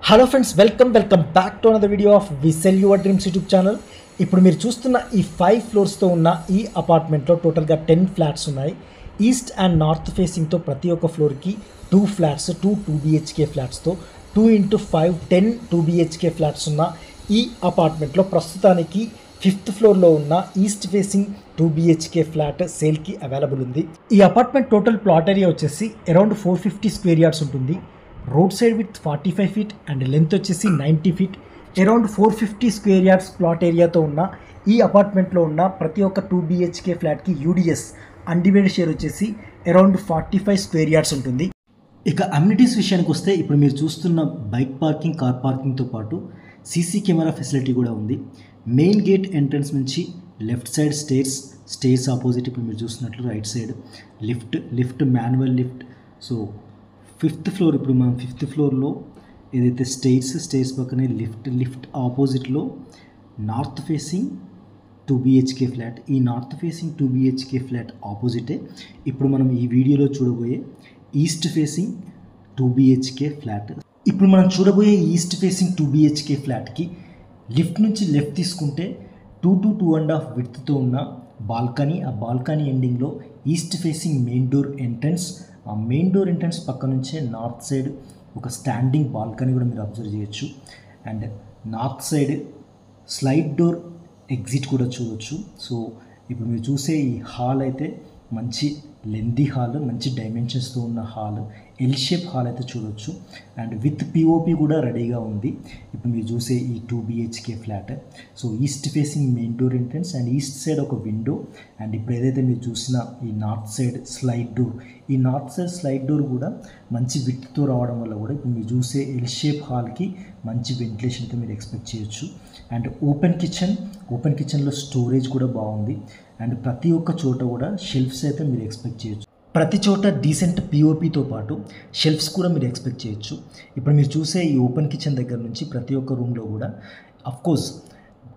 Hello friends, welcome back to another video of we sell your dreams YouTube channel. ఇప్పుడు మీరు చూస్తున్న ఈ 5 ఫ్లోర్స్తో ఉన్న ఈ అపార్ట్మెంట్లో టోటల్గా 10 ఫ్లాట్స్ ఉన్నాయి. ఈస్ట్ అండ్ నార్త్ ఫేసింగ్తో ప్రతి ఒక్క ఫ్లోర్కి 2 ఫ్లాట్స్, 2 BHK ఫ్లాట్స్తో 2x5 10 2 BHK ఫ్లాట్స్ ఉన్న ఈ అపార్ట్మెంట్లో ప్రస్తుతానికి 5th ఫ్లోర్లో ఉన్న ఈస్ట్ ఫేసింగ్ 2 BHK ఫ్లాట్ సేల్కి అవైలబుల్ ఉంది. ఈ అపార్ట్మెంట్ టోటల్ ప్లాట్ ఏరియా వచ్చేసి అరౌండ్ 450 స్క్వేర్ యార్డ్స్ ఉంటుంది. Road side with 45 feet and length వచ్చేసి 90 feet. Around 450 square yards plot ఏరియాతో ఉన్న ఈ అపార్ట్మెంట్లో ఉన్న ప్రతి ఒక్క 2 BHK ఫ్లాట్కి UDS అన్డివైడెడ్ షేర్ వచ్చేసి అరౌండ్ 45 స్క్వేర్ యార్డ్స్ ఉంటుంది. ఇక అమ్యూనిటీస్ విషయానికి వస్తే ఇప్పుడు మీరు చూస్తున్న బైక్ పార్కింగ్, కార్ పార్కింగ్తో పాటు CC కెమెరా ఫెసిలిటీ కూడా ఉంది. మెయిన్ గేట్ ఎంట్రన్స్ నుంచి లెఫ్ట్ సైడ్ స్టేర్స్ ఆపోజిట్ ఇప్పుడు మీరు చూస్తున్నట్లు right side lift manual lift. So 5th floor, ఇప్పుడు మనం 5th ఫ్లోర్లో ఏదైతే స్టేర్స్ పక్కనే లిఫ్ట్ ఆపోజిట్లో నార్త్ ఫేసింగ్ 2 BHK ఫ్లాట్. ఈ నార్త్ ఫేసింగ్ 2 BHK ఫ్లాట్ ఆపోజిటే ఇప్పుడు మనం ఈ వీడియోలో చూడబోయే ఈస్ట్ ఫేసింగ్ 2 BHK ఫ్లాట్. ఇప్పుడు మనం చూడబోయే ఈస్ట్ ఫేసింగ్ 2 BHK ఫ్లాట్కి లిఫ్ట్ నుంచి లెఫ్ట్ తీసుకుంటే 2 to 2.5 విడ్త్తో ఉన్న బాల్కనీ. ఆ బాల్కనీ ఎండింగ్లో east facing main door entrance. ఆ మెయిన్ డోర్ ఎంట్రన్స్ పక్క నుంచే నార్త్ సైడ్ ఒక స్టాండింగ్ బాల్కనీ కూడా మీరు అబ్జర్వ్ చేయొచ్చు. And north side slide door exit కూడా చూడవచ్చు. సో ఇప్పుడు మీరు చూసే ఈ హాల్ అయితే మంచి లెందీ హాల్, మంచి డైమెన్షన్స్తో ఉన్న హాల్, ఎల్ షేప్ హాల్ అయితే చూడవచ్చు. అండ్ విత్ POP కూడా రెడీగా ఉంది ఇప్పుడు మీరు చూసే ఈ 2 BHK flat. So east facing main door entrance and east side ఒక విండో. అండ్ ఇప్పుడు ఏదైతే మీరు చూసిన ఈ నార్త్ సైడ్ స్లైడ్ డోర్, ఈ నార్త్ సైడ్ స్లైడ్ డోర్ కూడా మంచి విడ్త్తో రావడం వల్ల కూడా ఇప్పుడు మీరు చూసే ఎల్ షేప్ హాల్కి మంచి వెంటిలేషన్ అయితే మీరు ఎక్స్పెక్ట్ చేయొచ్చు. అండ్ ఓపెన్ కిచెన్లో స్టోరేజ్ కూడా బాగుంది. అండ్ ప్రతి ఒక్క చోట కూడా షెల్ఫ్స్ అయితే మీరు ఎక్స్పెక్ట్ చేయొచ్చు. ప్రతి చోట డీసెంట్ POPతో పాటు షెల్ఫ్స్ కూడా మీరు ఎక్స్పెక్ట్ చేయొచ్చు. ఇప్పుడు మీరు చూసే ఈ ఓపెన్ కిచెన్ దగ్గర నుంచి ప్రతి ఒక్క రూమ్లో కూడా అఫ్కోర్స్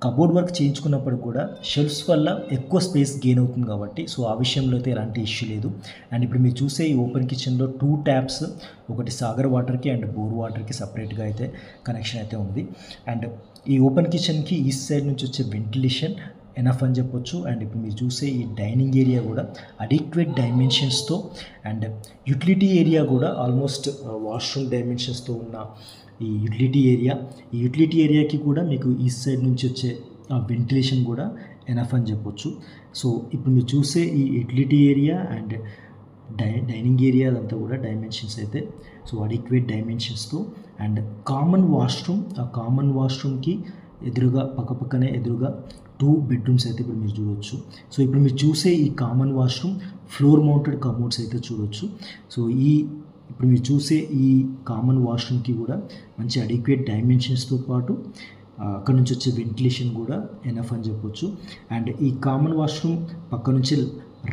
కబోర్డ్ వర్క్ చేయించుకున్నప్పుడు కూడా షెల్ఫ్స్ వల్ల ఎక్కువ స్పేస్ గెయిన్ అవుతుంది కాబట్టి సో ఆ విషయంలో అయితే ఎలాంటి ఇష్యూ లేదు. అండ్ ఇప్పుడు మీరు చూసే ఈ ఓపెన్ కిచెన్లో 2 ట్యాప్స్, ఒకటి సాగర్ వాటర్కి అండ్ బోర్ వాటర్కి సపరేట్గా అయితే కనెక్షన్ అయితే ఉంది. అండ్ ఈ ఓపెన్ కిచెన్కి ఈస్ట్ సైడ్ నుంచి వచ్చే వెంటిలేషన్ ఎనఫ్ అని చెప్పొచ్చు. అండ్ ఇప్పుడు మీరు చూసే ఈ డైనింగ్ ఏరియా కూడా అడిక్వేట్ డైమెన్షన్స్తో అండ్ యూటిలిటీ ఏరియా కూడా ఆల్మోస్ట్ వాష్రూమ్ డైమెన్షన్స్తో ఉన్న ఈ యూటిలిటీ ఏరియాకి కూడా మీకు ఈస్ట్ సైడ్ నుంచి వచ్చే వెంటిలేషన్ కూడా ఎనఫ్ అని చెప్పొచ్చు. సో ఇప్పుడు మీరు చూసే ఈ utility area and dining area అదంతా కూడా డైమెన్షన్స్ అయితే సో అడిక్వేట్ డైమెన్షన్స్తో అండ్ కామన్ వాష్రూమ్. ఆ కామన్ వాష్రూమ్కి పక్కనే ఎదురుగా 2 బెడ్రూమ్స్ అయితే ఇప్పుడు మీరు చూడవచ్చు. సో ఇప్పుడు మీరు చూసే ఈ common washroom floor mounted commodes అయితే చూడవచ్చు. సో ఇప్పుడు మీరు చూసే ఈ కామన్ వాష్రూమ్కి కూడా మంచి అడిక్వేట్ డైమెన్షన్స్తో పాటు అక్కడ నుంచి వచ్చే వెంటిలేషన్ కూడా ఎనఫ్ అని చెప్పొచ్చు. అండ్ ఈ కామన్ వాష్రూమ్ పక్క నుంచి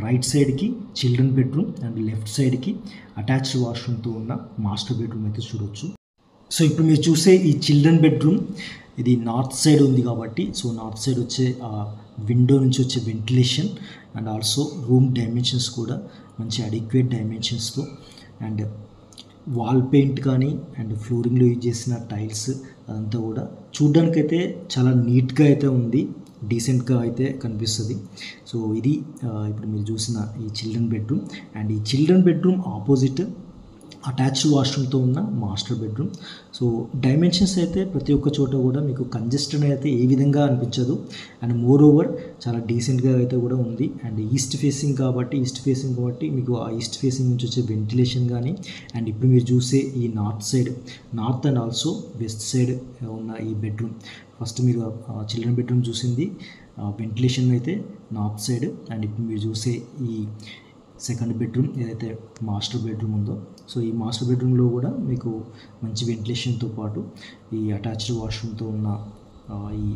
రైట్ సైడ్కి చిల్డ్రన్ బెడ్రూమ్ అండ్ లెఫ్ట్ సైడ్కి అటాచ్డ్ వాష్రూమ్తో ఉన్న మాస్టర్ బెడ్రూమ్ అయితే చూడవచ్చు. సో ఇప్పుడు మీరు చూసే ఈ చిల్డ్రన్ బెడ్రూమ్ ఇది నార్త్ సైడ్ ఉంది కాబట్టి సో నార్త్ సైడ్ వచ్చే విండో నుంచి వచ్చే ventilation and also room dimensions కూడా మంచి అడిక్వేట్ డైమెన్షన్స్తో అండ్ వాల్ పెయింట్ కానీ అండ్ ఫ్లోరింగ్లో యూజ్ చేసిన టైల్స్ అదంతా కూడా చూడ్డానికైతే చాలా నీట్గా అయితే ఉంది, డీసెంట్గా అయితే కనిపిస్తుంది. సో ఇది ఇప్పుడు మీరు చూసిన ఈ చిల్డ్రన్ బెడ్రూమ్. అండ్ ఈ చిల్డ్రన్ బెడ్రూమ్ ఆపోజిట్ అటాచ్డ్ వాష్రూమ్తో ఉన్న మాస్టర్ బెడ్రూమ్. సో డైమెన్షన్స్ అయితే ప్రతి ఒక్క చోట కూడా మీకు కంజెస్టెడ్ అయితే ఏ విధంగా అనిపించదు. అండ్ మోర్ ఓవర్ చాలా డీసెంట్గా అయితే కూడా ఉంది. అండ్ ఈస్ట్ ఫేసింగ్ కాబట్టి మీకు ఆ ఈస్ట్ ఫేసింగ్ నుంచి వచ్చే వెంటిలేషన్ కానీ అండ్ ఇప్పుడు మీరు చూసే ఈ north and also west side ఉన్న ఈ బెడ్రూమ్. ఫస్ట్ మీరు చిల్డ్రన్ బెడ్రూమ్ చూసింది వెంటిలేషన్ అయితే నార్త్ సైడ్. అండ్ ఇప్పుడు మీరు చూసే ఈ సెకండ్ బెడ్రూమ్ ఏదైతే మాస్టర్ బెడ్రూమ్ ఉందో సో ఈ మాస్టర్ బెడ్రూమ్లో కూడా మీకు మంచి వెంటిలేషన్తో పాటు ఈ అటాచ్డ్ వాష్రూమ్తో ఉన్న ఈ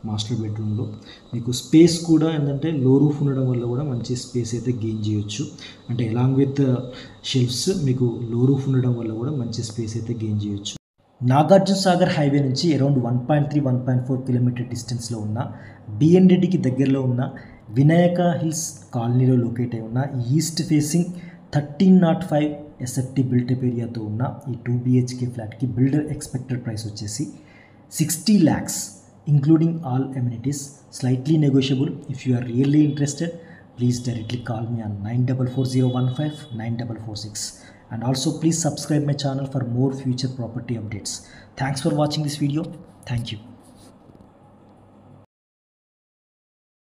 మాస్టర్ బెడ్రూమ్లో మీకు స్పేస్ కూడా ఏంటంటే లో రూఫ్ ఉండడం వల్ల కూడా మంచి స్పేస్ అయితే గెయిన్ చేయొచ్చు. అంటే అలాంగ్ విత్ షెల్ఫ్స్ మీకు లో రూఫ్ ఉండడం వల్ల కూడా మంచి స్పేస్ అయితే గెయిన్ చేయొచ్చు. నాగార్జున సాగర్ హైవే నుంచి అరౌండ్ 1.3-1.4 కిలోమీటర్ డిస్టెన్స్లో ఉన్న BN రెడ్డికి దగ్గరలో ఉన్న వినాయక హిల్స్ కాలనీలో లొకేట్ అయి ఉన్న ఈస్ట్ ఫేసింగ్ 1305 ఎస్ఎఫ్టీ బిల్టప్ ఏరియాతో ఉన్న ఈ 2 BHK ఫ్లాట్కి బిల్డర్ ఎక్స్పెక్టెడ్ ప్రైస్ వచ్చేసి 60 lakhs including all amenities, slightly negotiable. If you are really interested, please directly call me on 944015 9446, and also please subscribe my channel for more future property updates. Thanks for watching this video. Thank you.